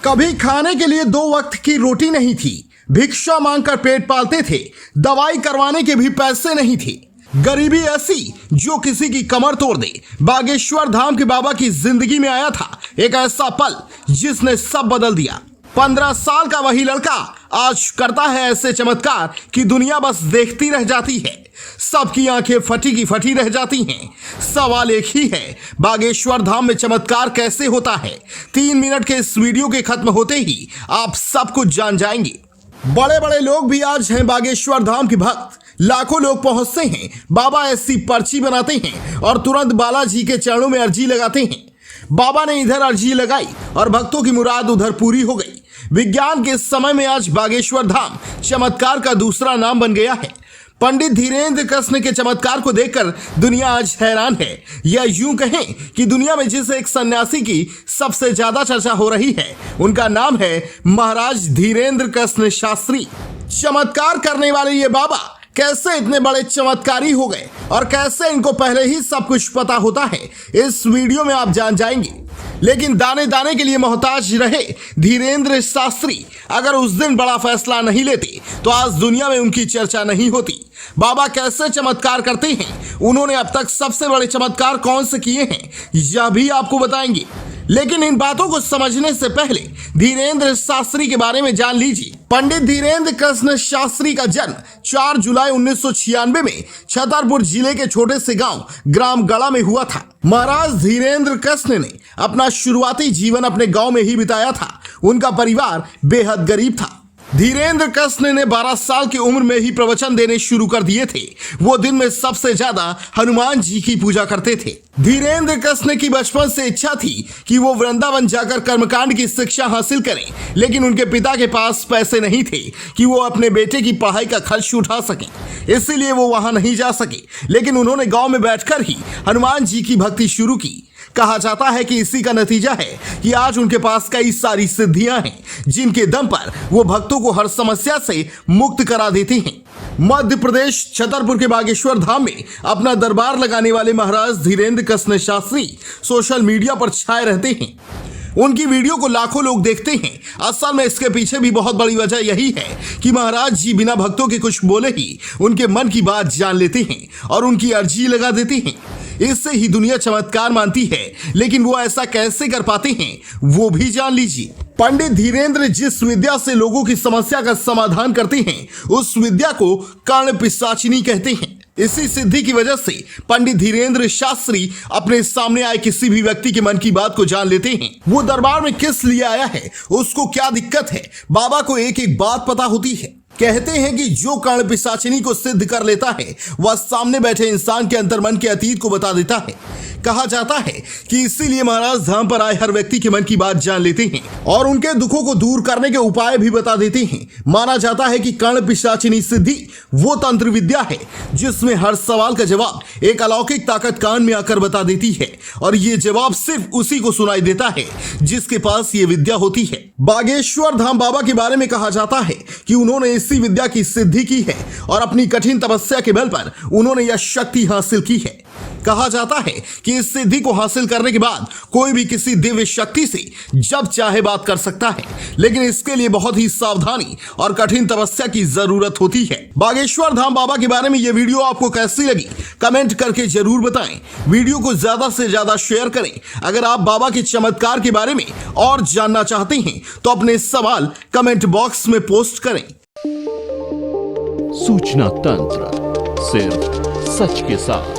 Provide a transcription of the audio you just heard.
कभी खाने के लिए 2 वक्त की रोटी नहीं थी, भिक्षा मांगकर पेट पालते थे, दवाई करवाने के भी पैसे नहीं थे। गरीबी ऐसी जो किसी की कमर तोड़ दे। बागेश्वर धाम के बाबा की जिंदगी में आया था एक ऐसा पल जिसने सब बदल दिया। 15 साल का वही लड़का आज करता है ऐसे चमत्कार कि दुनिया बस देखती रह जाती है। सबकी आंखें फटी की फटी रह जाती हैं। सवाल एक ही है, बागेश्वर धाम में चमत्कार कैसे होता है? 3 मिनट के इस वीडियो के खत्म होते ही आप सब कुछ जान जाएंगे। बड़े बड़े लोग भी आज हैं बागेश्वर धाम के भक्त। लाखों लोग पहुंचते हैं, बाबा ऐसी पर्ची बनाते हैं और तुरंत बालाजी के चरणों में अर्जी लगाते हैं। बाबा ने इधर अर्जी लगाई और भक्तों की मुराद उधर पूरी हो गई। विज्ञान के समय में आज बागेश्वर धाम चमत्कार का दूसरा नाम बन गया है। पंडित धीरेंद्र कृष्ण के चमत्कार को देखकर दुनिया आज हैरान है, या यूं कहें कि दुनिया में जिस एक सन्यासी की सबसे ज्यादा चर्चा हो रही है उनका नाम है महाराज धीरेंद्र कृष्ण शास्त्री। चमत्कार करने वाले ये बाबा कैसे इतने बड़े चमत्कारी हो गए और कैसे इनको पहले ही सब कुछ पता होता है, इस वीडियो में आप जान जाएंगे। लेकिन दाने दाने के लिए मोहताज रहे धीरेंद्र शास्त्री अगर उस दिन बड़ा फैसला नहीं लेते तो आज दुनिया में उनकी चर्चा नहीं होती। बाबा कैसे चमत्कार करते हैं, उन्होंने अब तक सबसे बड़े चमत्कार कौन से किए हैं, यह भी आपको बताएंगे। लेकिन इन बातों को समझने से पहले धीरेंद्र शास्त्री के बारे में जान लीजिए। पंडित धीरेंद्र कृष्ण शास्त्री का जन्म 4 जुलाई 1996 में छतरपुर जिले के छोटे से गांव ग्राम गड़ा में हुआ था। महाराज धीरेंद्र कृष्ण ने अपना शुरुआती जीवन अपने गांव में ही बिताया था। उनका परिवार बेहद गरीब था। धीरेंद्र कृष्ण ने 12 साल की उम्र में ही प्रवचन देने शुरू कर दिए थे। वो दिन में सबसे ज्यादा हनुमान जी की पूजा करते थे। धीरेंद्र कृष्ण की बचपन से इच्छा थी कि वो वृंदावन जाकर कर्मकांड की शिक्षा हासिल करें, लेकिन उनके पिता के पास पैसे नहीं थे कि वो अपने बेटे की पढ़ाई का खर्च उठा सकें, इसीलिए वो वहां नहीं जा सके। लेकिन उन्होंने गांव में बैठकर ही हनुमान जी की भक्ति शुरू की। कहा जाता है कि इसी का नतीजा है कि आज उनके पास कई सारी सिद्धियां हैं, जिनके दम पर वो भक्तों को हर समस्या से मुक्त करा देते हैं। मध्य प्रदेश छतरपुर के बागेश्वर धाम में अपना दरबार लगाने वाले महाराज धीरेंद्र कृष्ण शास्त्री सोशल मीडिया पर छाए रहते हैं। उनकी वीडियो को लाखों लोग देखते हैं। असल में इसके पीछे भी बहुत बड़ी वजह यही है कि महाराज जी बिना भक्तों के कुछ बोले ही उनके मन की बात जान लेते हैं और उनकी अर्जी लगा देते हैं। इससे ही दुनिया चमत्कार मानती है, लेकिन वो ऐसा कैसे कर पाते हैं वो भी जान लीजिए। पंडित धीरेंद्र जिस विद्या से लोगों की समस्या का समाधान करते हैं उस विद्या को कर्ण पिशाचिनी कहते हैं। इसी सिद्धि की वजह से पंडित धीरेंद्र शास्त्री अपने सामने आए किसी भी व्यक्ति के मन की बात को जान लेते हैं। वो दरबार में किस लिए आया है, उसको क्या दिक्कत है, बाबा को एक एक बात पता होती है। कहते हैं कि जो कर्ण पिशाचिनी को सिद्ध कर लेता है वह सामने बैठे इंसान के अंतर्मन के अतीत को बता देता है। कहा जाता है कि इसीलिए महाराज धाम पर आए हर व्यक्ति के मन की बात जान लेते हैं और उनके दुखों को दूर करने के उपाय भी बता देते हैं। माना जाता है कि कर्ण पिशाचिनी सिद्धि वो तंत्र विद्या है जिसमें हर सवाल का जवाब एक अलौकिक ताकत कान में आकर बता देती है और ये जवाब सिर्फ उसी को सुनाई देता है जिसके पास ये विद्या होती है। बागेश्वर धाम बाबा के बारे में कहा जाता है कि उन्होंने इसी विद्या की सिद्धि की है और अपनी कठिन तपस्या के बल पर उन्होंने यह शक्ति हासिल की है। कहा जाता है कि इस सिद्धि को हासिल करने के बाद कोई भी किसी दिव्य शक्ति से जब चाहे बात कर सकता है, लेकिन इसके लिए बहुत ही सावधानी और कठिन तपस्या की जरूरत होती है। बागेश्वर धाम बाबा के बारे में यह वीडियो आपको कैसी लगी कमेंट करके जरूर बताएं। वीडियो को ज्यादा से ज्यादा शेयर करें। अगर आप बाबा के चमत्कार के बारे में और जानना चाहते हैं तो अपने सवाल कमेंट बॉक्स में पोस्ट करें। सूचना तंत्र, सिर्फ सच के साथ।